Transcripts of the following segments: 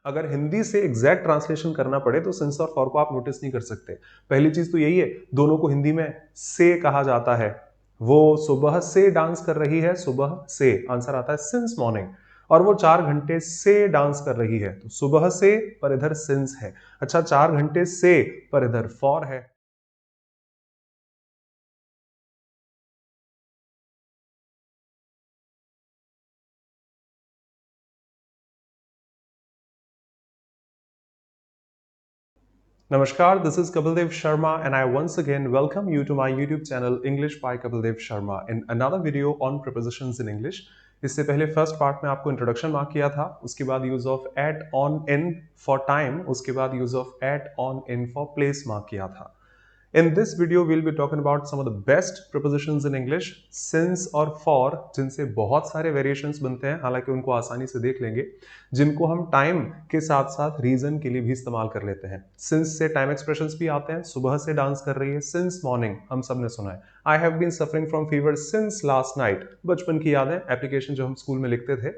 अगर हिंदी से exact translation करना पड़े तो सिंस और फॉर को आप नोटिस नहीं कर सकते। पहली चीज तो यही है, दोनों को हिंदी में से कहा जाता है। वो सुबह से डांस कर रही है, सुबह से आंसर आता है सिंस मॉर्निंग। और वो 4 घंटे से डांस कर रही है, तो सुबह से पर इधर सिंस है। अच्छा, 4 घंटे से पर इधर फॉर है। Namaskar, this is Kapildev Sharma and I once again welcome you to my YouTube channel English by Kapildev Sharma in another video on prepositions in English. इससे पहले फर्स्ट पार्ट में आपको इंट्रोडक्शन मार्क किया था, उसके बाद use of at on in for time, उसके बाद use of at on in for place mark किया था। In this video, we'll be talking about some of the best prepositions in English, since और for, जिनसे बहुत सारे variations बनते हैं, हालांकि उनको आसानी से देख लेंगे, जिनको हम time के साथ साथ reason के लिए भी इस्तेमाल कर लेते हैं। Since से time expressions भी आते हैं, सुबह से डांस कर रही है, since morning हम सब ने सुना है। I have been suffering from fever since last night, बचपन की यादें, एप्लीकेशन जो हम स्कूल में लिखते थे।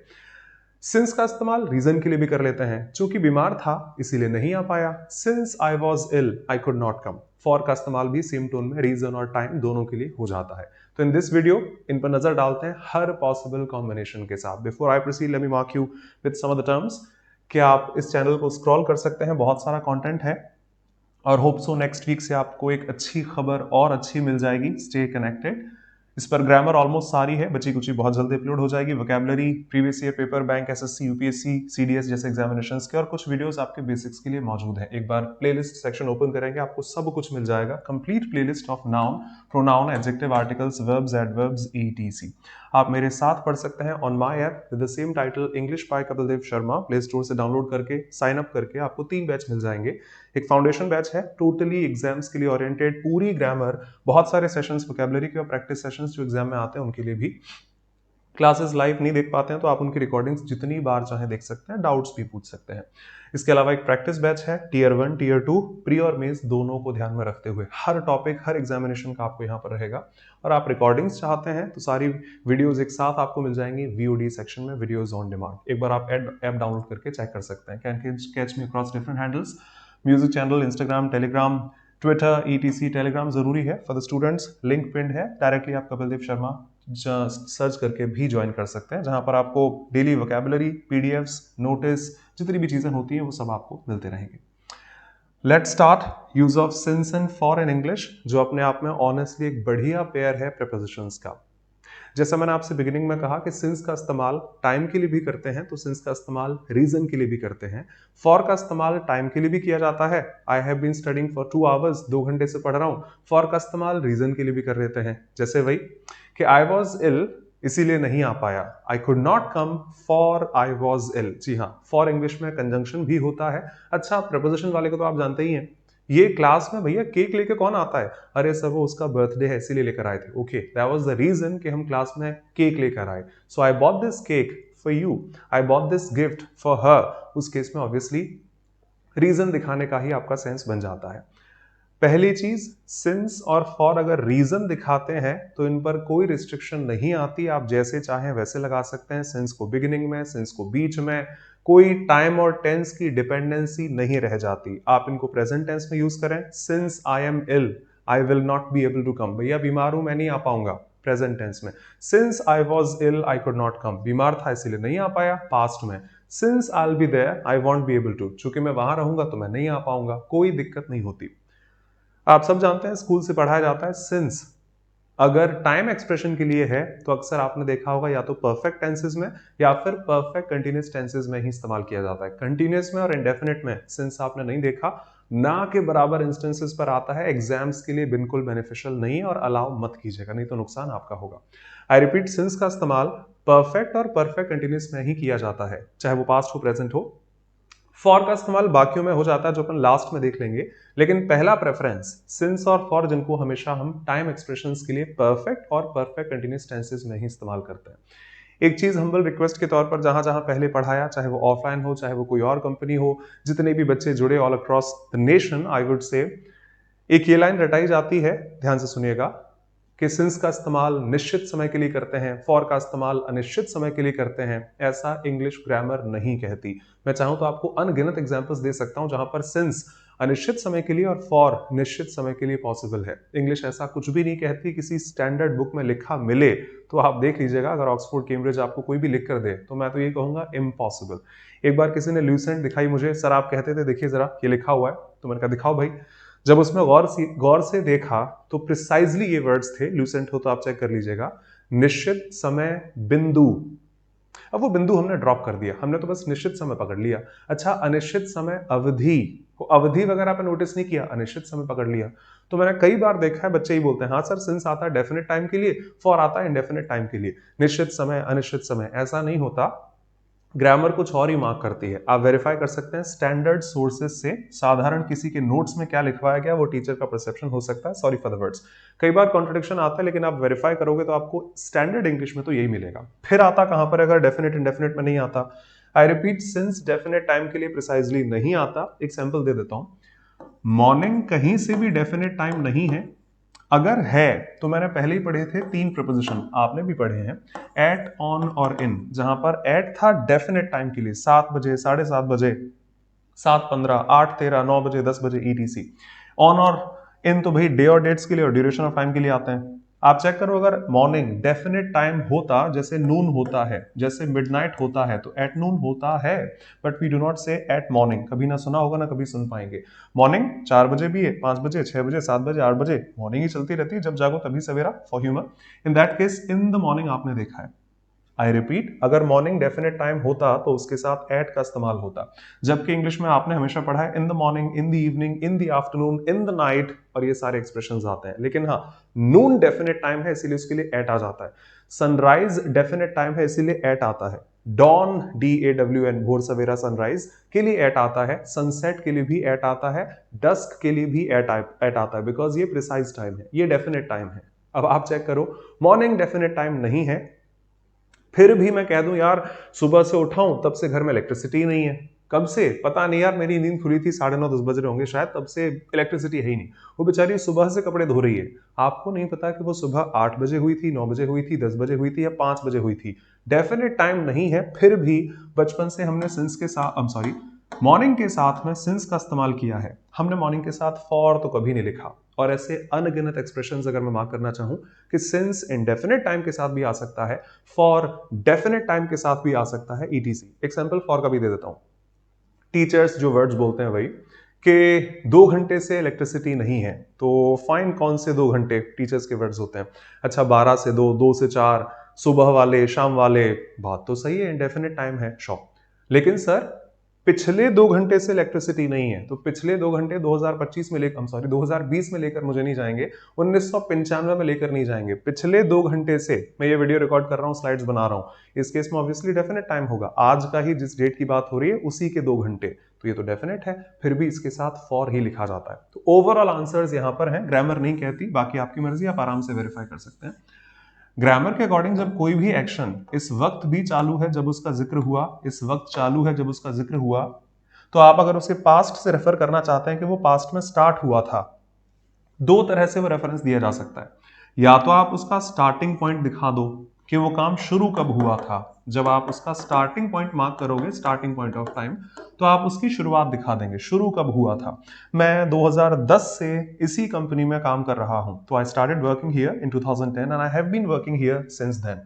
सिंस का इस्तेमाल रीजन के लिए भी कर लेते हैं, चूंकि बीमार था इसीलिए नहीं आ पाया, since I was ill I could not come. For का इस्तेमाल भी सेम टोन में रीजन और टाइम दोनों के लिए हो जाता है। तो इन दिस वीडियो इन पर नजर डालते हैं हर पॉसिबल कॉम्बिनेशन के साथ। Before I proceed let me mark you with some of the terms. क्या आप इस चैनल को स्क्रॉल कर सकते हैं, बहुत सारा कंटेंट है और होप सो नेक्स्ट वीक से आपको एक अच्छी खबर और अच्छी मिल जाएगी। Stay connected. इस पर ग्रामर ऑलमोस्ट सारी है, बची कुछ बहुत जल्दी अपलोड हो जाएगी। Vocabulary, previous year paper, bank, SSC, UPSC, CDS जैसे एग्जामिनेशंस के और कुछ वीडियोस आपके बेसिक्स के लिए मौजूद है। एक बार प्लेलिस्ट सेक्शन ओपन करेंगे, आपको सब कुछ मिल जाएगा। Complete playlist of noun, pronoun, adjective, articles, verbs, adverbs, etc. आप मेरे साथ पढ़ सकते हैं on my app with the same title English by Kapildev Sharma. Play Store से डाउनलोड करके साइन अप करके आपको 3 बैच मिल जाएंगे। एक फाउंडेशन बैच है, टोटली एग्जाम्स के लिए ओरिएंटेड, पूरी ग्रामर, बहुत सारे सेशंस वोकैबुलरी के और प्रैक्टिस सेशंस जो एग्जाम में आते हैं उनके लिए भी। क्लासेस लाइव नहीं देख पाते हैं तो आप उनकी रिकॉर्डिंग्स जितनी बार चाहे देख सकते हैं, डाउट्स भी पूछ सकते हैं। इसके अलावा एक प्रैक्टिस बैच है, टीयर 1 टीयर 2, प्री और मेंस दोनों को ध्यान में रखते हुए हर टॉपिक हर एग्जामिनेशन का आपको यहाँ पर रहेगा। और आप रिकॉर्डिंग्स चाहते हैं तो सारी वीडियोज एक साथ आपको मिल जाएंगी वीओडी सेक्शन में, वीडियोज ऑन डिमांड। एक बार आप ऐप डाउनलोड करके चेक कर सकते हैं। Can catch me across different handles, music channel, Instagram, Telegram, Twitter, etc. Telegram जरूरी है for the students, link pinned है। डायरेक्टली आप कपिलदेव शर्मा सर्च करके भी ज्वाइन कर सकते हैं, जहां पर आपको डेली वोकैबुलरी, पीडीएफ्स, नोटिस, जितनी भी चीजें होती हैं वो सब आपको मिलते रहेंगे। Let's start use of since and for in English, जो अपने आप में ऑनेस्टली एक बढ़िया पेयर है प्रीपोजिशंस का। जैसा मैंने आपसे बिगिनिंग में कहा कि सिंस का इस्तेमाल टाइम के लिए भी करते हैं, तो सिंस का इस्तेमाल रीजन के लिए भी करते हैं। फॉर का इस्तेमाल टाइम के लिए भी किया जाता है, I have been studying for 2 hours, 2 घंटे से पढ़ रहा हूं। फॉर का इस्तेमाल रीजन के लिए भी कर लेते हैं, जैसे वही कि आई वॉज इल इसीलिए नहीं आ पाया, I could not come for I was ill. जी हाँ, फॉर इंग्लिश में कंजंक्शन भी होता है। अच्छा, प्रपोजिशन वाले को तो आप जानते ही हैं। ये क्लास में भैया केक लेके कौन आता है? अरे सर वो उसका बर्थडे है इसीलिए लेकर आए थे। Okay, that was the reason कि हम क्लास में केक लेकर आए। So I bought this cake for you, I bought this gift for her. उस केस में ऑब्वियसली रीजन दिखाने का ही आपका सेंस बन जाता है। पहली चीज, सिंस और फॉर अगर रीजन दिखाते हैं तो इन पर कोई रिस्ट्रिक्शन नहीं आती, आप जैसे चाहें वैसे लगा सकते हैं। सिंस को बिगिनिंग में, सिंस को बीच में, कोई टाइम और टेंस की डिपेंडेंसी नहीं रह जाती। आप इनको प्रेजेंट टेंस में यूज करें, since I am ill I will not be able to come. भैया बीमार हूं, मैं नहीं आ पाऊंगा, प्रेजेंट टेंस में। Since I was ill I could not come, बीमार था इसीलिए नहीं आ पाया, पास्ट में। Since I will be there I won't be able to, चूंकि मैं वहां रहूंगा तो मैं नहीं आ पाऊंगा, कोई दिक्कत नहीं होती। आप सब जानते हैं स्कूल से पढ़ाया जाता है सिंस अगर टाइम एक्सप्रेशन के लिए है तो अक्सर आपने देखा होगा या तो परफेक्ट टेंसेस में या फिर परफेक्ट कंटीन्यूअस टेंसेस में ही इस्तेमाल किया जाता है। कंटीन्यूअस में और इंडेफिनिट में सिंस आपने नहीं देखा, ना के बराबर इंस्टेंसेस पर आता है। एग्जाम्स के लिए बिल्कुल बेनिफिशियल नहीं और अलाउ मत कीजिएगा, नहीं तो नुकसान आपका होगा। आई रिपीट, सिंस का इस्तेमाल परफेक्ट और परफेक्ट कंटीन्यूअस में ही किया जाता है, चाहे वो पास्ट हो प्रेजेंट हो। फॉर का इस्तेमाल बाकियों में हो जाता है जो अपन लास्ट में देख लेंगे, लेकिन पहला प्रेफरेंस सिंस और फॉर, जिनको हमेशा हम टाइम एक्सप्रेशंस के लिए परफेक्ट और परफेक्ट कंटीन्यूअस टेंसेस में ही इस्तेमाल करते हैं। एक चीज हम्बल रिक्वेस्ट के तौर पर, जहां जहां पहले पढ़ाया, चाहे वो ऑफलाइन हो चाहे वो कोई और कंपनी हो, जितने भी बच्चे जुड़े all across the nation, I would say एक ये लाइन रटाई जाती है, ध्यान से सुनिएगा कि सिंस का इस्तेमाल निश्चित समय के लिए करते हैं, फॉर का इस्तेमाल अनिश्चित समय के लिए करते हैं, ऐसा इंग्लिश ग्रामर नहीं कहती। मैं चाहूं तो आपको अनगिनत एग्जांपल्स दे सकता हूं जहां पर सिंस अनिश्चित समय के लिए और फॉर निश्चित समय के लिए पॉसिबल है। इंग्लिश ऐसा कुछ भी नहीं कहती, किसी स्टैंडर्ड बुक में लिखा मिले तो आप देख लीजिएगा, अगर ऑक्सफोर्ड कैम्ब्रिज आपको कोई भी लिख कर दे तो मैं तो ये कहूंगा इम्पॉसिबल। एक बार किसी ने ल्यूसेंट दिखाई मुझे, सर आप कहते थे देखिए जरा ये लिखा हुआ है, तो मैंने कहा दिखाओ भाई। जब उसमें गौर से देखा तो प्रिसाइजली ये वर्ड्स थे, ल्यूसेंट हो तो आप चेक कर लीजिएगा, निश्चित समय बिंदु। अब वो बिंदु हमने ड्रॉप कर दिया, हमने तो बस निश्चित समय पकड़ लिया। अच्छा, अनिश्चित समय अवधि, अवधि वगैरह पे नोटिस नहीं किया, अनिश्चित समय पकड़ लिया। तो मैंने कई बार देखा है बच्चे ही बोलते हैं हाँ सर सिंस आता है डेफिनेट टाइम के लिए, फॉर आता है इंडेफिनेट टाइम के लिए, निश्चित समय अनिश्चित समय, ऐसा नहीं होता। ग्रामर कुछ और ही मार्क करती है। आप वेरीफाई कर सकते हैं स्टैंडर्ड सोर्सेज से, साधारण किसी के नोट्स में क्या लिखवाया गया वो टीचर का परसेप्शन हो सकता है, सॉरी फॉर द वर्ड्स। कई बार कॉन्ट्रडिक्शन आता है लेकिन आप वेरीफाई करोगे तो आपको स्टैंडर्ड इंग्लिश में तो यही मिलेगा। फिर आता कहां पर, अगर डेफिनेट इंडेफिनेट में नहीं आता, I repeat since definite time के लिए प्रिसाइजली नहीं आता। एक सैंपल दे देता हूं, मॉर्निंग कहीं से भी डेफिनेट टाइम नहीं है। अगर है तो मैंने पहले ही पढ़े थे 3 प्रपोजिशन, आपने भी पढ़े हैं, एट, ऑन और इन, जहां पर एट था डेफिनेट टाइम के लिए, 7 बजे, 7:30 बजे, 7:15, 8:13, 9 बजे, 10 बजे ETC। ऑन और इन तो भाई डे और डेट्स के लिए और ड्यूरेशन ऑफ टाइम के लिए आते हैं। आप चेक करो, अगर मॉर्निंग डेफिनेट टाइम होता, जैसे नून होता है, जैसे मिडनाइट होता है, तो एट नून होता है, बट वी डू नॉट से एट मॉर्निंग। कभी ना सुना होगा ना कभी सुन पाएंगे। मॉर्निंग 4 बजे भी है, 5 बजे, 6 बजे, 7 बजे, 8 बजे, मॉर्निंग ही चलती रहती है, जब जागो तभी सवेरा, for humour. In that case in the morning आपने देखा है। आई रिपीट, अगर मॉर्निंग डेफिनेट टाइम होता तो उसके साथ एट का इस्तेमाल होता, जबकि इंग्लिश में आपने हमेशा पढ़ा है इन the morning, in the evening, in the afternoon, in the night, और ये सारे एक्सप्रेशंस आते हैं। लेकिन हाँ, नून डेफिनेट टाइम है इसीलिए उसके लिए एट आ जाता है। सनराइज डेफिनेट टाइम है इसीलिए एट आता है। डॉन, DAWN, भोर सवेरा सनराइज के लिए एट आता है। सनसेट के लिए भी एट आता है। डस्क के लिए भी एट आता है, बिकॉज ये प्रिसाइज टाइम है, ये डेफिनेट टाइम है। अब आप चेक करो, मॉर्निंग डेफिनेट टाइम नहीं है, फिर भी मैं कह दूं यार सुबह से उठा हूं तब से घर में इलेक्ट्रिसिटी नहीं है। कब से पता नहीं यार, मेरी नींद खुली थी 9:30 10 बज रहे होंगे शायद, तब से इलेक्ट्रिसिटी है ही नहीं। वो बेचारी सुबह से कपड़े धो रही है, आपको नहीं पता कि वो सुबह 8 बजे हुई थी, 9 बजे हुई थी, 10 बजे हुई थी या 5 बजे हुई थी। डेफिनेट टाइम नहीं है, फिर भी बचपन से हमने सिंस के साथ मॉर्निंग के साथ में सिंस का इस्तेमाल किया है। हमने मॉर्निंग के साथ फॉर तो कभी नहीं लिखा। और ऐसे अनगिनत एक्सप्रेशंस अगर मैं मार्क करना चाहूं कि सिंस इंडेफिनेट टाइम के साथ भी आ सकता है, फॉर डेफिनेट टाइम के साथ भी आ सकता है, ETC। एग्जांपल फॉर का भी दे देता हूं। टीचर्स जो वर्ड्स बोलते हैं वही कि 2 घंटे से इलेक्ट्रिसिटी नहीं है, तो फाइन कौन से 2 घंटे, टीचर्स के वर्ड्स होते हैं। अच्छा 12 से 2, 2 से 4, सुबह वाले, शाम वाले, बात तो सही है, इंडेफिनेट टाइम है, शॉप। लेकिन सर पिछले 2 घंटे से इलेक्ट्रिसिटी नहीं है, तो पिछले 2 घंटे 2025 में लेकर, 2020 में लेकर मुझे नहीं जाएंगे, 1995 में लेकर नहीं जाएंगे, पिछले 2 घंटे से मैं ये वीडियो रिकॉर्ड कर रहा हूं, स्लाइड्स बना रहा हूं। इस केस में ऑब्वियसली डेफिनेट टाइम होगा, आज का ही जिस डेट की बात हो रही है उसी के 2 घंटे, तो ये तो डेफिनेट है, फिर भी इसके साथ फॉर ही लिखा जाता है। तो ओवरऑल आंसर्स यहां पर हैं, ग्रामर नहीं कहती, बाकी आपकी मर्जी, आप आराम से वेरीफाई कर सकते हैं। ग्रामर के अकॉर्डिंग जब कोई भी एक्शन इस वक्त भी चालू है जब उसका जिक्र हुआ, इस वक्त चालू है जब उसका जिक्र हुआ, तो आप अगर उसके पास्ट से रेफर करना चाहते हैं कि वो पास्ट में स्टार्ट हुआ था, 2 तरह से वो रेफरेंस दिया जा सकता है। या तो आप उसका स्टार्टिंग पॉइंट दिखा दो कि वो काम शुरू कब हुआ था। जब आप उसका स्टार्टिंग पॉइंट मार्क करोगे, स्टार्टिंग पॉइंट ऑफ टाइम, तो आप उसकी शुरुआत दिखा देंगे, शुरू कब हुआ था। मैं 2010 से इसी कंपनी में काम कर रहा हूं, तो I started working here in 2010 and I have been working here since then.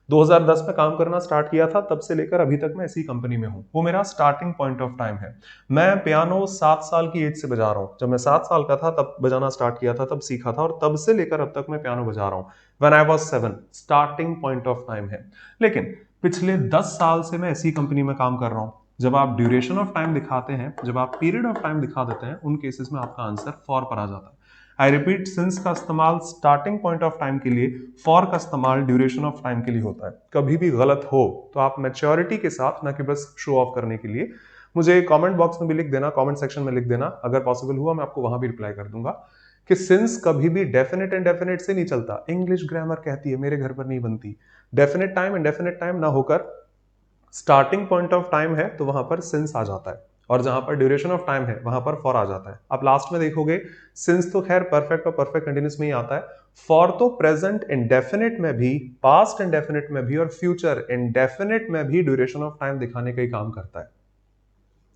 2010 में काम करना स्टार्ट किया था, तब से लेकर अभी तक मैं इसी कंपनी में हूं, वो मेरा स्टार्टिंग पॉइंट ऑफ टाइम है। मैं पियानो 7 साल की एज से बजा रहा हूं, जब मैं 7 साल का था तब बजाना स्टार्ट किया था, तब सीखा था, और तब से लेकर अब तक मैं पियानो बजा रहा हूं। When I was 7, starting point of time है। लेकिन पिछले 10 साल से मैं इसी कंपनी में काम कर रहा हूं। जब आप ड्यूरेशन ऑफ टाइम दिखाते हैं, जब आप पीरियड ऑफ टाइम दिखा देते हैं, उन केसेस में आपका आंसर फॉर पर आ जाता है। आई रिपीट, सिंस का इस्तेमाल स्टार्टिंग पॉइंट ऑफ टाइम के लिए, फॉर का इस्तेमाल ड्यूरेशन ऑफ टाइम के लिए होता है। कभी भी गलत हो तो आप मैच्योरिटी के साथ, ना कि बस शो ऑफ करने के लिए, मुझे कमेंट बॉक्स में भी लिख देना, कमेंट सेक्शन में लिख देना, अगर पॉसिबल हुआ मैं आपको वहां भी रिप्लाई कर दूंगा कि सिंस कभी भी डेफिनेट इंडेफिनेट से नहीं चलता। इंग्लिश ग्रामर कहती है, मेरे घर पर नहीं बनती। डेफिनेट टाइम इंडेफिनेट टाइम ना होकर स्टार्टिंग पॉइंट ऑफ टाइम है तो वहां पर सिंस आ जाता है, और जहां पर ड्यूरेशन ऑफ टाइम है वहां पर फॉर आ जाता है। आप लास्ट में देखोगे सिंस तो खैर परफेक्ट और परफेक्ट कंटिन्यूस में ही आता है, फॉर तो प्रेजेंट इंडेफिनिट में भी, पास्ट इंडेफिनिट में भी और फ्यूचर इंडेफिनिट में भी ड्यूरेशन ऑफ टाइम दिखाने का ही काम करता है।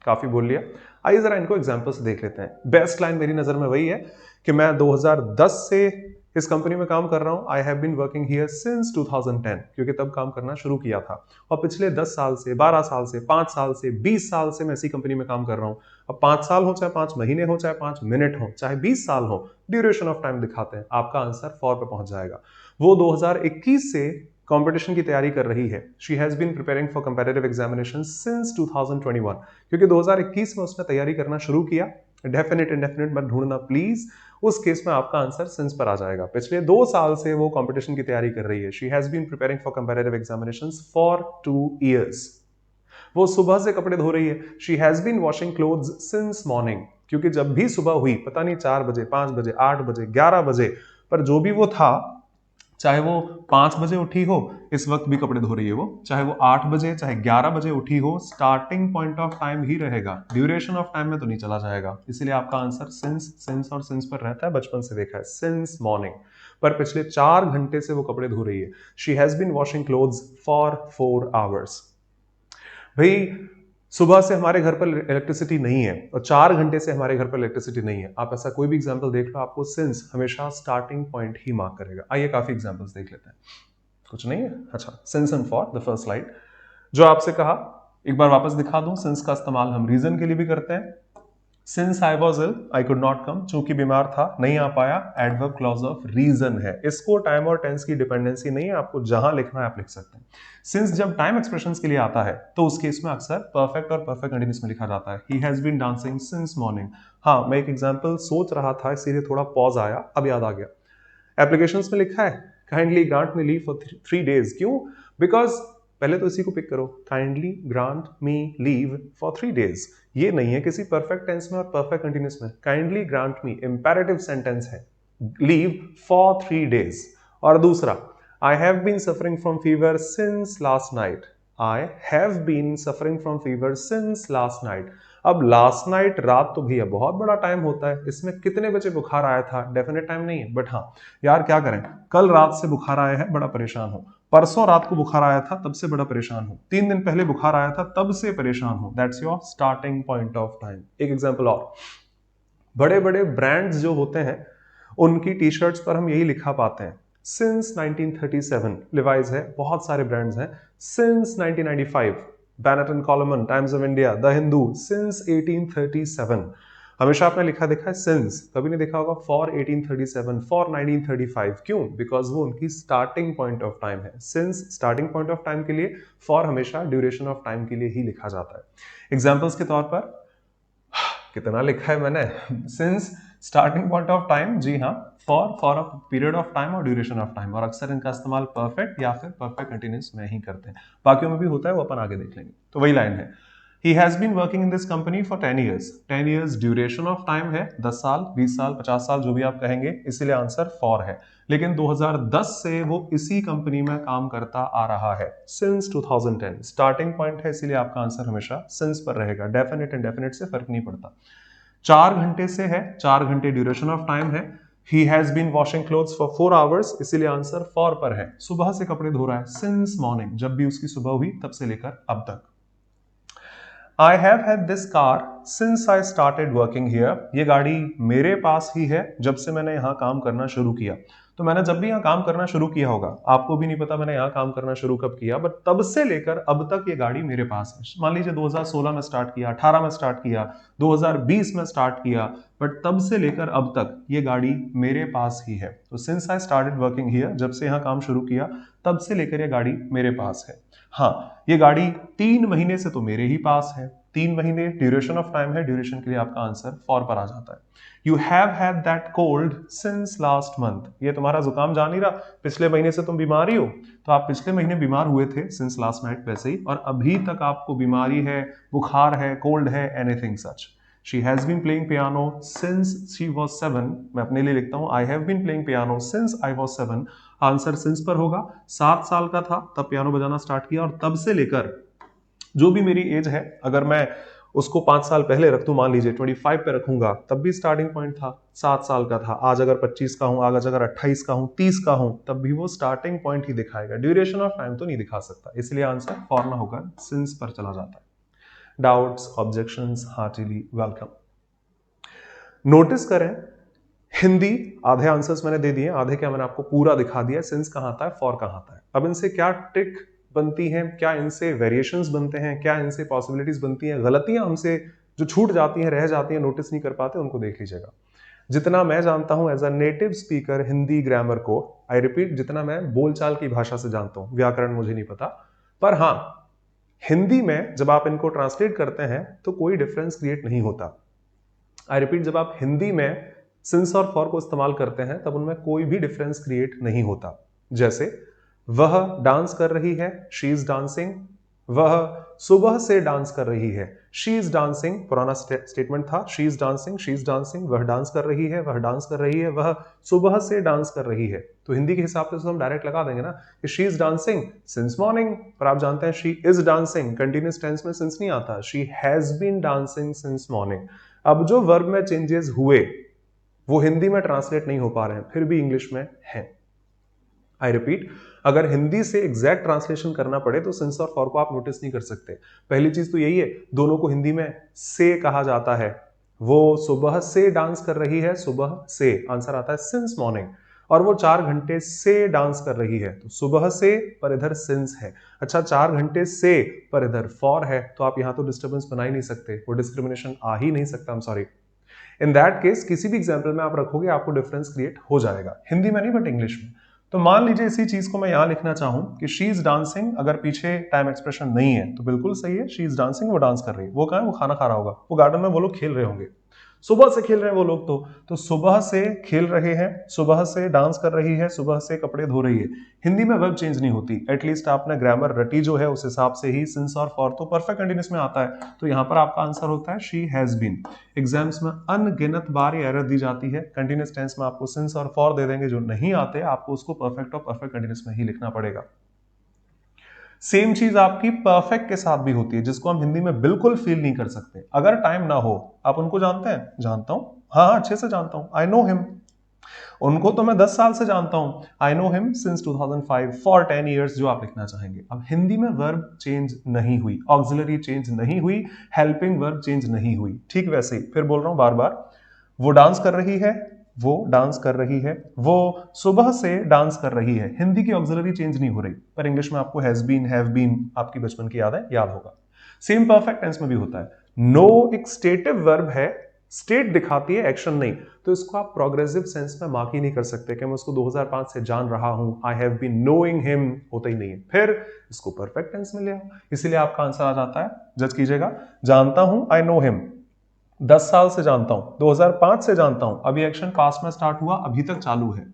काफी बोल लिया, आइए जरा इनको एग्जांपल से देख लेते हैं। बेस्ट लाइन मेरी नजर में वही है कि मैं 2010 से इस कंपनी में काम कर रहा हूं। I have been working here since 2010, क्योंकि तब काम करना शुरू किया था और पिछले 10 साल से, 12 साल से, 5 साल से, 20 साल से मैं इसी कंपनी में काम कर रहा हूं। अब 5 साल हो, चाहे 5 महीने हो, चाहे 5 मिनट हो, चाहे 20 साल हो, ड्यूरेशन ऑफ टाइम दिखाते हैं। आपका आंसर 4 पे पहुंच जाएगा। वो 2021 से कंपटीशन की तैयारी कर रही है। She has been preparing for competitive examination since 2021, क्योंकि 2021 में उसने तैयारी करना शुरू किया। डेफिनेट इंडेफिनिट मत ढूंढना प्लीज, उस केस में आपका आंसर सिंस पर आ जाएगा। पिछले 2 साल से वो कंपटीशन की तैयारी कर रही है। She has been preparing for competitive examinations for 2 years। वो सुबह से कपड़े धो रही है। She has been washing clothes since morning, क्योंकि जब भी सुबह हुई, पता नहीं 4 बजे, 5 बजे, 8 बजे, 11 बजे, पर जो भी वो था, चाहे वो 5 बजे उठी हो, इस वक्त भी कपड़े धो रही है वो, चाहे वो 8 बजे, चाहे 11 बजे उठी हो, स्टार्टिंग पॉइंट ऑफ टाइम ही रहेगा, ड्यूरेशन ऑफ टाइम में तो नहीं चला जाएगा। इसलिए आपका आंसर सिंस, सिंस और सिंस पर रहता है। बचपन से देखा है सिंस मॉर्निंग, पर पिछले 4 घंटे से वो कपड़े धो रही है। She has been washing clothes for 4 hours। भाई सुबह से हमारे घर पर इलेक्ट्रिसिटी नहीं है और 4 घंटे से हमारे घर पर इलेक्ट्रिसिटी नहीं है। आप ऐसा कोई भी एग्जांपल देख लो, आपको सिंस हमेशा स्टार्टिंग पॉइंट ही मार्क करेगा। आइए काफी एग्जांपल्स देख लेते हैं। कुछ नहीं है, अच्छा। Since and for, the first slide जो आपसे कहा, एक बार वापस दिखा दूं। सिंस का इस्तेमाल हम रीजन के लिए भी करते हैं। Since I was ill I could not come, चूंकि बीमार था नहीं आ पाया, एडवर्ब क्लॉज ऑफ रीजन है। इसको टाइम और टेंस की डिपेंडेंसी नहीं है, आपको जहां लिखना है आप लिख सकते हैं। सिंस जब टाइम एक्सप्रेशंस के लिए आता है तो उस केस में अक्सर परफेक्ट और परफेक्ट कंटीन्यूअस में लिखा जाता है। He has been dancing since morning. हाँ, मैं एक एग्जांपल सोच रहा था, इसीलिए थोड़ा पॉज आया, अब याद आ गया। एप्लीकेशंस में लिखा है kindly grant me leave for 3 days। क्यों? बिकॉज पहले तो इसी को पिक करो, kindly grant me leave for 3 days। ये नहीं है किसी परफेक्ट टेंस में और परफेक्ट कंटीन्यूअस में। Kindly grant me imperative sentence है, लीव फॉर 3 days। और दूसरा, I have been suffering from fever since last night. I have been suffering from fever since last night. अब लास्ट नाइट, रात तो भैया बहुत बड़ा टाइम होता है, इसमें कितने बजे बुखार आया था डेफिनेट टाइम नहीं है। बट हाँ यार, क्या करें, कल रात से बुखार आया है, बड़ा परेशान हो। परसों रात को बुखार आया था, तब से बड़ा परेशान हूं। 3 दिन पहले बुखार आया था, तब से परेशान हूं। That's your starting point of time. एक एग्जांपल और, बड़े बड़े ब्रांड्स जो होते हैं उनकी टी शर्ट्स पर हम यही लिखा पाते हैं सिंस 1937। लिवाइज है, बहुत सारे ब्रांड्स हैं। सिंस 1995 बैनेटन, कॉलमन, Times of India, the Hindu. Since 1837 हमेशा आपने लिखा देखा है सिंस, कभी नहीं देखा होगा फॉर 1837, फॉर 1935। क्यों? बिकॉज वो उनकी स्टार्टिंग पॉइंट ऑफ टाइम है। Since starting point of time के लिए, फॉर हमेशा ड्यूरेशन ऑफ टाइम के लिए ही लिखा जाता है। एग्जाम्पल्स के तौर पर, कितना लिखा है मैंने, since starting point of time, जी हाँ, for a period of time और ड्यूरेशन ऑफ टाइम, और अक्सर इनका इस्तेमाल परफेक्ट या फिर परफेक्ट कंटीन्यूअस में ही करते हैं। बाकियों में भी होता है, वो अपन आगे देख लेंगे। तो वही लाइन है, he has been working in this company for 10 years। 10 years duration of time है, 10 साल, 20 साल, 50 साल, जो भी आप कहेंगे, इसीलिए आंसर फॉर है। लेकिन 2010 से वो इसी कंपनी में काम करता आ रहा है, सिंस 2010 स्टार्टिंग पॉइंट है, इसीलिए आपका आंसर हमेशा सिंस पर रहेगा। डेफिनेट इंडेफिनिट से फर्क नहीं पड़ता। 4 घंटे से है, 4 घंटे ड्यूरेशन ऑफ टाइम है। He has been washing clothes for 4 hours, इसीलिए आंसर फॉर पर है। सुबह से कपड़े धो रहा है, सिंस मॉर्निंग, जब भी उसकी सुबह हुई तब से लेकर अब तक। I have had this car since I started working here. ये गाड़ी मेरे पास ही है जब से मैंने यहाँ काम करना शुरू किया। तो मैंने जब भी यहाँ काम करना शुरू किया होगा, आपको भी नहीं पता मैंने यहाँ काम करना शुरू कब किया, बट तब से लेकर अब तक ये गाड़ी मेरे पास है। मान लीजिए 2016 में स्टार्ट किया, 18 में स्टार्ट किया, 2020 में स्टार्ट किया, बट तब से लेकर अब तक ये गाड़ी मेरे पास ही है। तो since I started working here, जब से यहाँ काम शुरू किया तब से लेकर ये गाड़ी मेरे पास है। हाँ, ये गाड़ी 3 महीने से तो मेरे ही पास है। 3 महीने ड्यूरेशन ऑफ टाइम है, ड्यूरेशन के लिए आपका आंसर फॉर पर आ जाता है। You have had that cold since last month. ये तुम्हारा जुकाम जा नहीं रहा, पिछले महीने से तुम बीमार ही हो। तो आप पिछले महीने बीमार हुए थे, सिंस लास्ट नाइट वैसे ही, और अभी तक आपको बीमारी है, बुखार है, कोल्ड है, anything such. She has been playing piano since she was 7। मैं अपने लिए लिखता हूं, I have been playing piano since I was 7। Answer since पर होगा। 7 साल का था तब पियानो बजाना स्टार्ट किया, और तब से लेकर जो भी मेरी एज है, अगर मैं उसको 5 साल पहले रख दूं, मान लीजिए 25 पे रखूंगा, तब भी स्टार्टिंग पॉइंट था 7 साल का था। आज अगर 25 का हूं, आज अगर 28 का हूं, 30 का हूं, तब भी वो स्टार्टिंग पॉइंट ही दिखाएगा, ड्यूरेशन ऑफ टाइम तो नहीं दिखा सकता। इसलिए आंसर फॉर ना होकर सिंस पर चला जाता है। Doubts, objections, heartily welcome. Notice करें, हिंदी आधे आंसर्स मैंने दे दिए, आधे क्या मैंने आपको पूरा दिखा दिया, सिंस कहां आता है, फॉर कहां आता है। अब इनसे क्या ट्रिक बनती है, क्या इनसे वेरिएशंस बनते हैं, क्या इनसे पॉसिबिलिटीज बनती हैं, गलतियां हमसे जो छूट जाती हैं, रह जाती हैं, नोटिस नहीं कर पाते, उनको देख लीजिएगा। जितना मैं जानता हूं as a native speaker Hindi grammar को, आई रिपीट, जितना मैं बोलचाल की भाषा से जानता हूं, व्याकरण मुझे नहीं पता, पर हां, हिंदी में जब आप इनको ट्रांसलेट करते हैं तो कोई डिफरेंस क्रिएट नहीं होता। आई रिपीट, जब आप हिंदी में सिंस और फॉर को इस्तेमाल करते हैं तब उनमें कोई भी डिफरेंस क्रिएट नहीं होता। जैसे वह डांस कर रही है, शी इज डांसिंग, वह सुबह से डांस कर रही है, शी इज डांसिंग, पुराना स्टेटमेंट था, she is dancing, she is dancing, वह डांस कर रही है, वह डांस कर रही है, वह सुबह से डांस कर रही है। तो हिंदी के हिसाब से हम डायरेक्ट लगा देंगे ना कि she is dancing since morning, पर आप जानते हैं she is dancing continuous tense में सिंस नहीं आता, she has been dancing since morning. अब जो वर्ब में चेंजेस हुए वो हिंदी में ट्रांसलेट नहीं हो पा रहे हैं, फिर भी इंग्लिश में है। आई रिपीट, अगर हिंदी से एग्जैक्ट ट्रांसलेशन करना पड़े तो सिंस और फॉर को आप नोटिस नहीं कर सकते। पहली चीज तो यही है, दोनों को हिंदी में से कहा जाता है। वो सुबह से डांस कर रही है, सुबह से, आंसर आता है सिंस मॉर्निंग। और वो 4 घंटे से डांस कर रही है, तो सुबह से पर इधर सिंस है। अच्छा, 4 घंटे से पर इधर फॉर है, तो आप यहां तो डिस्टर्बेंस बना ही नहीं सकते, वो डिस्क्रिमिनेशन आ ही नहीं सकता। आई am sorry. In that case किसी भी एग्जाम्पल में आप रखोगे आपको डिफरेंस क्रिएट हो जाएगा, हिंदी में नहीं बट इंग्लिश में। तो मान लीजिए इसी चीज को मैं यहां लिखना चाहूं कि शी इज डांसिंग, अगर पीछे टाइम एक्सप्रेशन नहीं है तो बिल्कुल सही है, शी इज डांसिंग, वो डांस कर रही है। वो कहां है, वो खाना खा रहा होगा, वो गार्डन में वो लोग खेल रहे होंगे, सुबह से खेल रहे हैं वो लोग। तो सुबह से खेल रहे हैं, सुबह से डांस कर रही है, सुबह से कपड़े धो रही है। हिंदी में वर्ब चेंज नहीं होती, एटलीस्ट आपने ग्रामर रटी जो है उस हिसाब से ही सिंस और फॉर तो परफेक्ट कंटीन्यूअस में आता है। तो यहां पर आपका आंसर होता है शी हैज बीन। एग्जाम्स में अनगिनत बार ये एरर दी जाती है, कंटीन्यूअस टेंस में आपको सिंस और फॉर दे देंगे, जो नहीं आते आपको उसको परफेक्ट और परफेक्ट कंटीन्यूअस में ही लिखना पड़ेगा। सेम चीज आपकी परफेक्ट के साथ भी होती है, जिसको हम हिंदी में बिल्कुल फील नहीं कर सकते अगर टाइम ना हो। आप उनको जानते हैं? जानता हूं, हाँ अच्छे से जानता हूं, आई नो हिम। उनको तो मैं 10 साल से जानता हूं, आई know him since 2005 for 10 years, जो आप लिखना चाहेंगे। अब हिंदी में वर्ब चेंज नहीं हुई, ऑक्सिलरी चेंज नहीं हुई, हेल्पिंग वर्ब चेंज नहीं हुई। ठीक वैसे ही फिर बोल रहा हूं बार बार, वो डांस कर रही है, वो डांस कर रही है, वो सुबह से डांस कर रही है। हिंदी की ऑक्सिलरी चेंज नहीं हो रही, पर इंग्लिश में आपको हैज बीन, हैव बीन, आपकी बचपन की याद है, याद होगा। सेम परफेक्ट टेंस में भी होता है। नो एक स्टेटिव वर्ब है, स्टेट दिखाती है, एक्शन नहीं, तो इसको आप प्रोग्रेसिव सेंस में मार्क ही नहीं कर सकते कि मैं उसको 2005 से जान रहा हूं, I have been knowing him, होता ही नहीं है। फिर इसको परफेक्ट टेंस में ले आओ, इसीलिए आपका आंसर आ जाता है, जज कीजिएगा, जानता हूं, आई नो हिम, 10 साल से जानता हूं, 2005 से जानता हूं, अभी एक्शन पास्ट में स्टार्ट हुआ, अभी तक चालू है।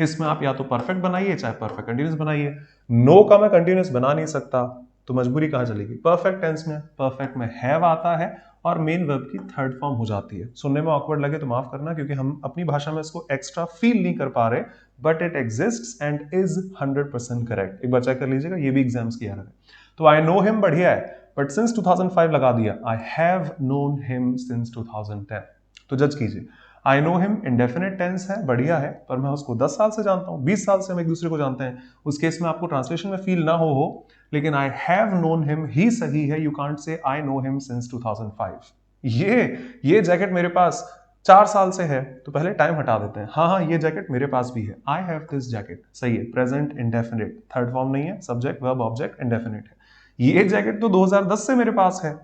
इसमें आप या तो परफेक्ट बनाइए, चाहे परफेक्ट कंटीन्यूअस बनाइए। नो का मैं कंटीन्यूअस बना नहीं सकता, तो मजबूरी कहां चलेगी, परफेक्ट टेंस में। परफेक्ट में हैव आता है और मेन वर्ब की थर्ड फॉर्म हो जाती है। सुनने में ऑकवर्ड लगे तो माफ करना, क्योंकि हम अपनी भाषा में इसको एक्स्ट्रा फील नहीं कर पा रहे, but it exists and is 100% correct. एक बार चेक कर लीजिएगा, ये भी एग्जाम्स की एरर है। तो आई नो हिम बढ़िया है, बट सिंस 2005 लगा दिया, I have known him since 2010। तो जज कीजिए, I know him indefinite tense है, बढ़िया है, पर मैं उसको 10 साल से जानता हूं, 20 साल से हम एक दूसरे को जानते हैं। उस केस में आपको ट्रांसलेशन में फील ना हो, लेकिन आई हैव नोन हिम ही सही है, you can't say I know him since 2005। ये जैकेट मेरे पास 4 साल से है, तो पहले टाइम हटा देते हैं। हाँ, ये जैकेट मेरे पास भी है, आई हैव दिस जैकेट, सही है, प्रेजेंट इंडेफिनिट, थर्ड फॉर्म नहीं है, सब्जेक्ट वर्ब ऑब्जेक्ट इंडेफिनिट है। ये जैकेट तो 2010 से मेरे पास है,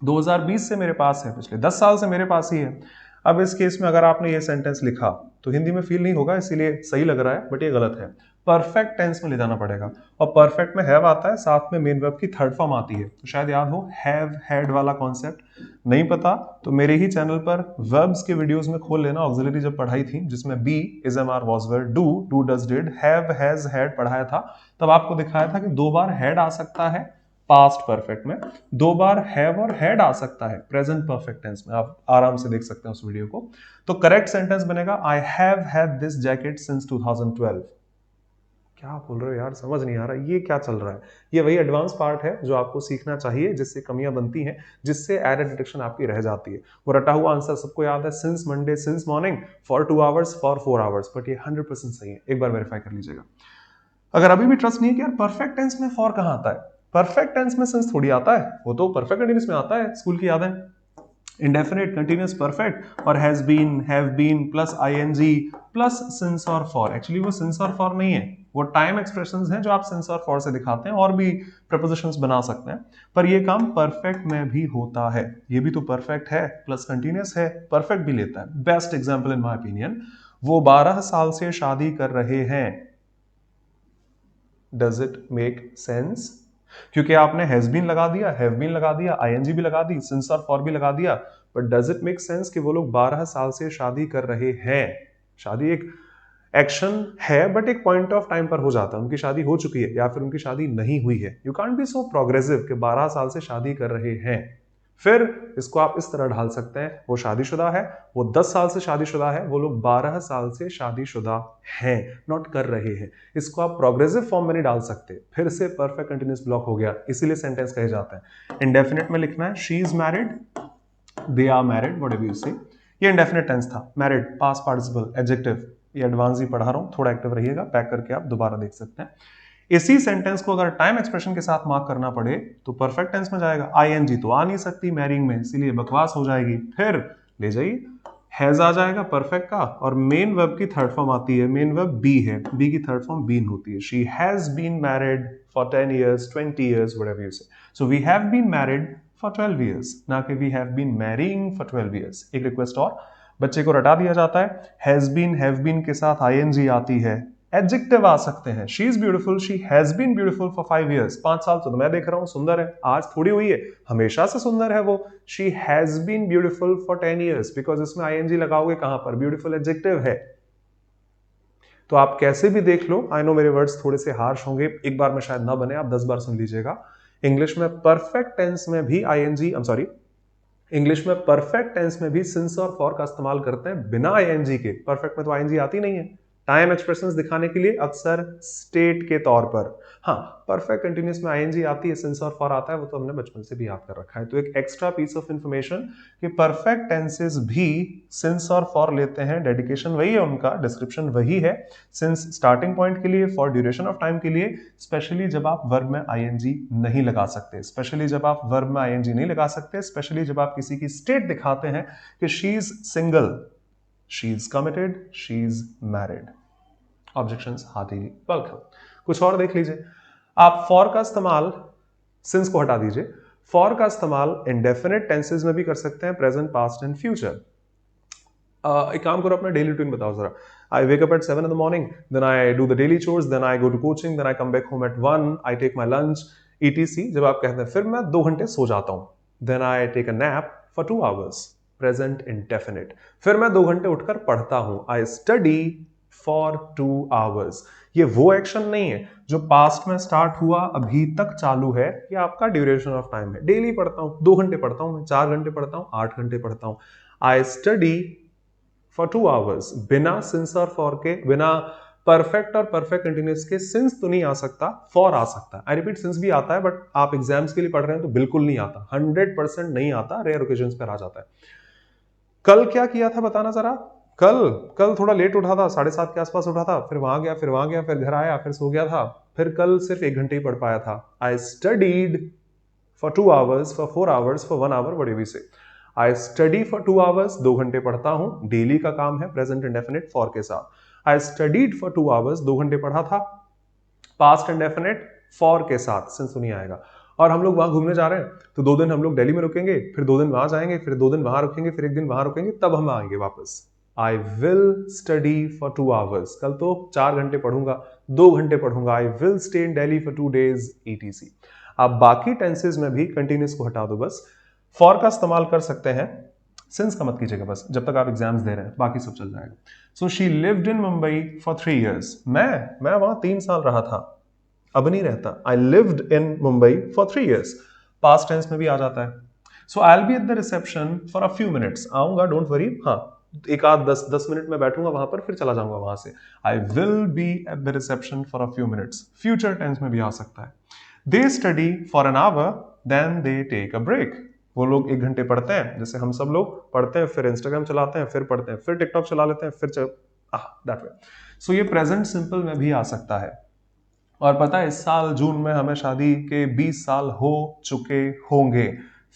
2020 से मेरे पास है, पिछले 10 साल से मेरे पास ही है। अब इस केस में अगर आपने ये सेंटेंस लिखा तो हिंदी में फील नहीं होगा, इसीलिए सही लग रहा है, बट ये गलत है। परफेक्ट टेंस में ले जाना पड़ेगा, और परफेक्ट में हैव आता है, साथ में मेन वर्ब की थर्ड फॉर्म आती है। तो शायद याद हो हैव हैड वाला कॉन्सेप्ट, नहीं पता तो मेरे ही चैनल पर वर्ब्स के वीडियोस में खोल लेना, ऑक्सिलरी जब पढ़ाई थी, जिसमें be, is, am, are, was, were, do, does, did, have, has, had पढ़ाया था, तब आपको दिखाया था कि 2 बार हैड आ सकता है पास्ट परफेक्ट में, 2 बार हैव और हैड आ सकता है प्रेजेंट परफेक्ट टेंस में। आप आराम से देख सकते हैं उस वीडियो को। तो करेक्ट सेंटेंस बनेगा, I have had this jacket since 2012। क्या बोल रहे हो यार, समझ नहीं आ रहा, ये क्या चल रहा है। ये वही एडवांस पार्ट है जो आपको सीखना चाहिए, जिससे कमियां बनती हैं, जिससे एरर डिटेक्शन आपकी रह जाती है। वो रटा हुआ आंसर सबको याद है, since Monday, since morning, for 2 hours, for 4 hours, but ये 100% सही है। एक बार वेरीफाई कर लीजिएगा। अगर अभी भी ट्रस्ट नहीं है कि यार परफेक्ट टेंस में फॉर कहां आता है, परफेक्ट टेंस में सिंस थोड़ी आता है, वो तो परफेक्ट कंटीन्यूअस में आता है, स्कूल की याद है। इंडेफिनिट, कंटीन्यूअस, परफेक्ट और has been, have been plus ING plus since और फॉर। एक्चुअली वो सिंस और फॉर नहीं है, वो टाइम एक्सप्रेशंस हैं जो आप सिंस और फॉर से दिखाते हैं, और भी प्रपोजिशंस बना सकते हैं, पर ये काम परफेक्ट में भी होता है। ये भी तो परफेक्ट है प्लस कंटीन्यूअस है, परफेक्ट भी लेता है। Best example in my opinion, वो 12 साल से शादी कर रहे हैं। Does it make sense? क्योंकि आपने हैज बीन लगा दिया, हैव बीन लगा दिया, आईएनजी भी लगा दी, सिंस और फॉर भी लगा दिया, but does it make sense कि वो लोग 12 साल से शादी कर रहे हैं? शादी एक एक्शन है, बट एक पॉइंट ऑफ टाइम पर हो जाता है। उनकी शादी हो चुकी है या फिर उनकी शादी नहीं हुई है। You can't be so progressive कि 12 साल से शादी कर रहे हैं। फिर इसको आप इस तरह ढाल सकते हैं, वो शादीशुदा है, वो 10 साल से शादीशुदा है, वो लोग 12 साल से शादीशुदा हैं, नॉट कर रहे हैं। इसको आप प्रोग्रेसिव फॉर्म में नहीं डाल सकते, फिर से परफेक्ट कंटीन्यूअस ब्लॉक हो गया, इसीलिए सेंटेंस कहे जाते हैं। इंडेफिनिट में लिखना है she is married, they are married, whatever you say. ये इंडेफिनिट टेंस था, मैरिड, पास्ट पार्टिसिपल, एडजेक्टिव। ये एडवांस ही पढ़ा रहा हूं, थोड़ा एक्टिव रहिएगा, पैक करके आप दोबारा देख सकते हैं। इसी सेंटेंस को अगर टाइम एक्सप्रेशन के साथ मार्क करना पड़े तो परफेक्ट टेंस में जाएगा। आईएनजी तो आ नहीं सकती मैरिंग में, इसीलिए बकवास हो जाएगी। फिर ले जाइए, हैज आ जाएगा परफेक्ट का, और मेन वर्ब की थर्ड फॉर्म आती है, मेन वर्ब बी है, बी की थर्ड फॉर्म बीन होती है। She has been married for 10 years, 20 years, whatever you say. So we have been married for 12 years, ना कि we have been marrying for 12 years. एक request और, बच्चे को रटा दिया जाता है, हैज बीन, हैव बीन के साथ आईएनजी आती है, एडजेक्टिव आ सकते हैं। She is beautiful, she has been beautiful for 5 years, 5 साल से तो मैं देख रहा हूं सुंदर है, आज थोड़ी हुई है, हमेशा से सुंदर है वो। She has been beautiful for 10 years, because इसमें आईएनजी लगाओगे कहां पर, ब्यूटीफुल एडजेक्टिव है। तो आप कैसे भी देख लो, आई नो मेरे वर्ड्स थोड़े से हार्श होंगे, एक बार में शायद ना बने, आप 10 बार सुन लीजिएगा। इंग्लिश में परफेक्ट टेंस में भी ING, I am sorry, English में परफेक्ट टेंस में भी सिंस और फॉर का इस्तेमाल करते हैं बिना आईएनजी के। परफेक्ट में तो आईएनजी आती नहीं है, टाइम एक्सप्रेशंस दिखाने के लिए अक्सर स्टेट के तौर पर। हाँ, परफेक्ट कंटीन्यूअस में आईएनजी आती है, सिंस और फॉर आता है, वो तो हमने बचपन से भी याद कर रखा है। तो एक एक्स्ट्रा पीस ऑफ इंफॉर्मेशन कि परफेक्ट टेंसेस भी सिंस और फॉर लेते हैं, डेडिकेशन वही है उनका, डिस्क्रिप्शन वही है। सिंस स्टार्टिंग पॉइंट के लिए, फॉर ड्यूरेशन ऑफ टाइम के लिए, स्पेशली जब आप वर्ब में आईएनजी नहीं लगा सकते, स्पेशली जब आप वर्ब में आईएनजी नहीं लगा सकते, स्पेशली जब आप किसी की स्टेट दिखाते हैं कि she is single, she is committed, she is married. Objections hearty welcome. कुछ और देख लीजिए, आप फॉर का इस्तेमाल, सिंस को हटा दीजिए, फॉर का इस्तेमाल इंडेफिनिट टेंसेस में भी कर सकते हैं, प्रेजेंट, पास्ट एंड फ्यूचर। एक काम करो, अपना डेली रूटीन बताओ जरा। I wake up at 7 in the morning, then I do the daily chores, then I go to coaching, then I come back home at 1, I take my lunch, etc. जब आप कहते हैं फिर मैं 2 घंटे सो जाता हूं, then I take a nap for 2 hours, present indefinite. फिर मैं 2 घंटे उठकर पढ़ता हूं, I study for 2 hours. ये वो एक्शन नहीं है जो पास्ट में स्टार्ट हुआ, अभी तक चालू है, ये आपका ड्यूरेशन ऑफ टाइम है। डेली पढ़ता हूं, 2 घंटे पढ़ता हूं, 4 घंटे पढ़ता हूं, 8 घंटे पढ़ता हूं। I study for 2 hours, बिना सिंस और फॉर के, बिना परफेक्ट और परफेक्ट कंटीन्यूअस के। सिंस तो नहीं आ सकता, फॉर आ सकता है। आई रिपीट, सिंस भी आता है, बट आप एग्जाम्स के लिए पढ़ रहे हैं तो बिल्कुल नहीं आता, 100% नहीं आता, रेयर ओकेजन्स पर आ जाता है। कल क्या किया था बताना जरा। कल थोड़ा लेट उठा था, 7:30 के आसपास उठा था, फिर वहां गया, फिर घर आया, फिर सो गया था, फिर कल सिर्फ 1 घंटे ही पढ़ पाया था। I studied for 2 hours, for 4 hours, for 1 hour, whatever you say. I study for 2 hours, 2 घंटे पढ़ता हूं, डेली का काम है, प्रेजेंट इंडेफिनिट फॉर के साथ। आई स्टडीड फॉर 2 hours, 2 घंटे पढ़ा था, पास्ट इंडेफिनिट फॉर के साथ, सिंस नहीं आएगा। और हम लोग वहां घूमने जा रहे हैं तो 2 दिन हम लोग दिल्ली में रुकेंगे, फिर 2 दिन वहां जाएंगे, फिर 2 दिन वहां रुकेंगे, फिर 1 दिन वहां रुकेंगे, तब हम आएंगे वापस। I will study for 2 hours, कल तो 4 घंटे पढ़ूंगा, 2 घंटे पढ़ूंगा। I will stay in Delhi for 2 days, etc. आप बाकी टेंसेज में भी कंटिन्यूअस को हटा दो, बस फॉर का इस्तेमाल कर सकते हैं, सिंस का मत कीजिएगा बस, जब तक आप एग्जाम्स दे रहे हैं, बाकी सब चल जाएगा। So she lived in Mumbai for 3 years, मैं वहां 3 साल रहा था, अब नहीं रहता। I lived in Mumbai for 3 years, past tense में भी आ जाता है। So I will be at the reception for a few minutes, आऊंगा, डोंट वरी। हाँ, एक आध 10 मिनट में बैठूंगा वहां पर, फिर चला जाऊंगा वहां से। I will be at the reception for a few minutes, future tense में भी आ सकता है। They study for an hour then they take a break. वो लोग 1 घंटे पढ़ते हैं, जैसे हम सब लोग पढ़ते हैं, फिर इंस्टाग्राम चलाते हैं, फिर पढ़ते हैं, फिर टिकटॉक चला लेते हैं, फिर दैट वे। सो ये प्रेजेंट सिंपल में भी आ सकता है। और पता है, इस साल जून में हमें शादी के 20 साल हो चुके होंगे।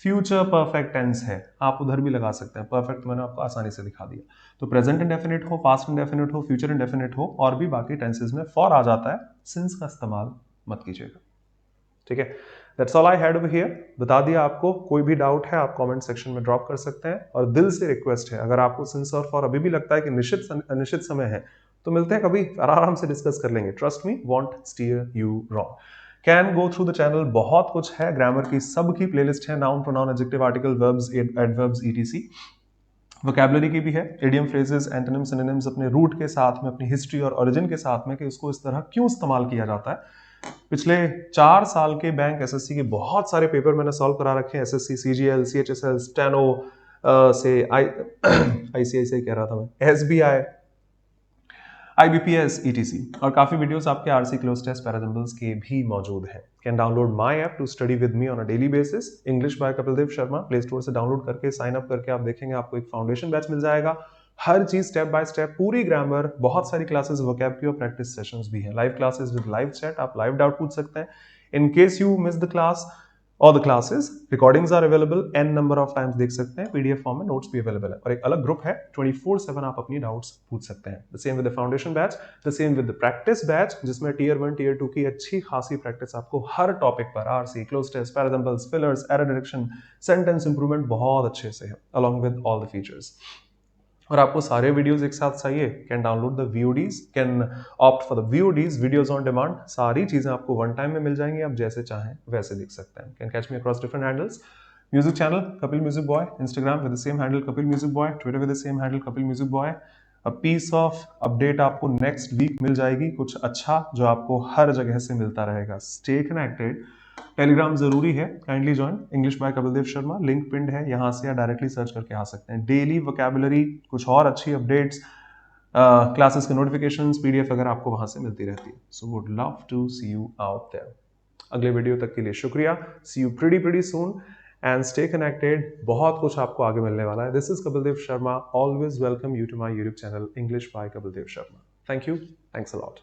फ्यूचर परफेक्ट टेंस है, आप उधर भी लगा सकते हैं, परफेक्ट मैंने आपको आसानी से दिखा दिया। तो प्रेजेंट इंडेफिनिट हो, पास्ट इंडेफिनिट हो, फ्यूचर इंडेफिनिट हो, और भी बाकी टेंसेस में फॉर आ जाता है, सिंस का इस्तेमाल मत कीजिएगा। ठीक है, that's all I had over here. बता दिया आपको। कोई भी डाउट है आप कमेंट सेक्शन में ड्रॉप कर सकते हैं, और दिल से रिक्वेस्ट है, अगर आपको सिंस और फॉर अभी भी लगता है कि अनिश्चित समय है, तो मिलते हैं कभी, आराम से डिस्कस कर लेंगे। Trust me, won't steer you wrong. Can go through the channel, बहुत कुछ है, ग्रामर की सबकी प्लेलिस्ट है, noun pronoun adjective article verbs adverbs ETC. Vocabulary की भी है, इडियम फ्रेजेस एंटोनिम्स सिनोनिम्स अपने रूट के साथ में, अपनी हिस्ट्री और ओरिजिन के साथ में, कि उसको इस तरह क्यों इस्तेमाल किया जाता है। पिछले 4 साल के बैंक एसएससी के बहुत सारे पेपर मैंने सॉल्व करा रखे हैं, एसएससी सीजीएल सीएचएसएल स्टेनो से आईसीआईसीआई कह रहा था मैं, एसबीआई IBPS ETC, और काफी वीडियोस आपके आरसी क्लोज टेस्ट पैराजम्बल्स के भी मौजूद हैं। Can download my app to study with me on a daily basis, English by Kapil Dev Sharma. Play Store से डाउनलोड करके साइन अप करके आप देखेंगे, आपको एक फाउंडेशन बैच मिल जाएगा। हर चीज स्टेप बाय स्टेप, पूरी ग्रामर, बहुत सारी क्लासेस, वोकैब की और प्रैक्टिस सेशंस भी हैं, live classes with live chat, आप लाइव डाउट पूछ सकते हैं। In case you miss the class और the classes, recordings are available, n number of times देख सकते हैं, पीडीएफ फॉर्म में नोट्स भी अवेलेबल है, और एक अलग ग्रुप है, 24/7 आप अपनी डाउट्स पूछ सकते हैं। The same with the foundation batch, the same with the practice batch, जिसमें टियर 1 टियर 2 की अच्छी खासी प्रैक्टिस आपको हर टॉपिक पर, RC cloze test parajumbles fillers error detection sentence improvement बहुत अच्छे से है, along with all the features. और आपको सारे वीडियोस एक साथ चाहिए, can download the VODs, can opt for the VODs, videos on demand. सारी चीजें आपको वन टाइम में मिल जाएंगी, आप जैसे चाहें वैसे देख सकते हैं। Can catch me across different handles, music channel Kapil music boy, Instagram with the same handle Kapil music boy, Twitter with the same handle Kapil music boy. A piece of update आपको नेक्स्ट वीक मिल जाएगी, कुछ अच्छा जो आपको हर जगह से मिलता रहेगा। Stay connected. टेलीग्राम जरूरी है, kindly join, English by Kapil Dev Sharma, link pinned है, यहां से या डायरेक्टली सर्च करके आ सकते हैं। डेली वोकैबुलरी, कुछ और अच्छी अपडेट्स, क्लासेस के नोटिफिकेशंस, पीडीएफ अगर आपको वहां से मिलती रहती है। So would love to see you out there. अगले वीडियो तक के लिए शुक्रिया। See you pretty soon and stay connected. बहुत कुछ आपको आगे मिलने वाला है। This is Kapil Dev Sharma, always welcome you to my YouTube channel English by Kapil Dev Sharma. Thank you, thanks a lot.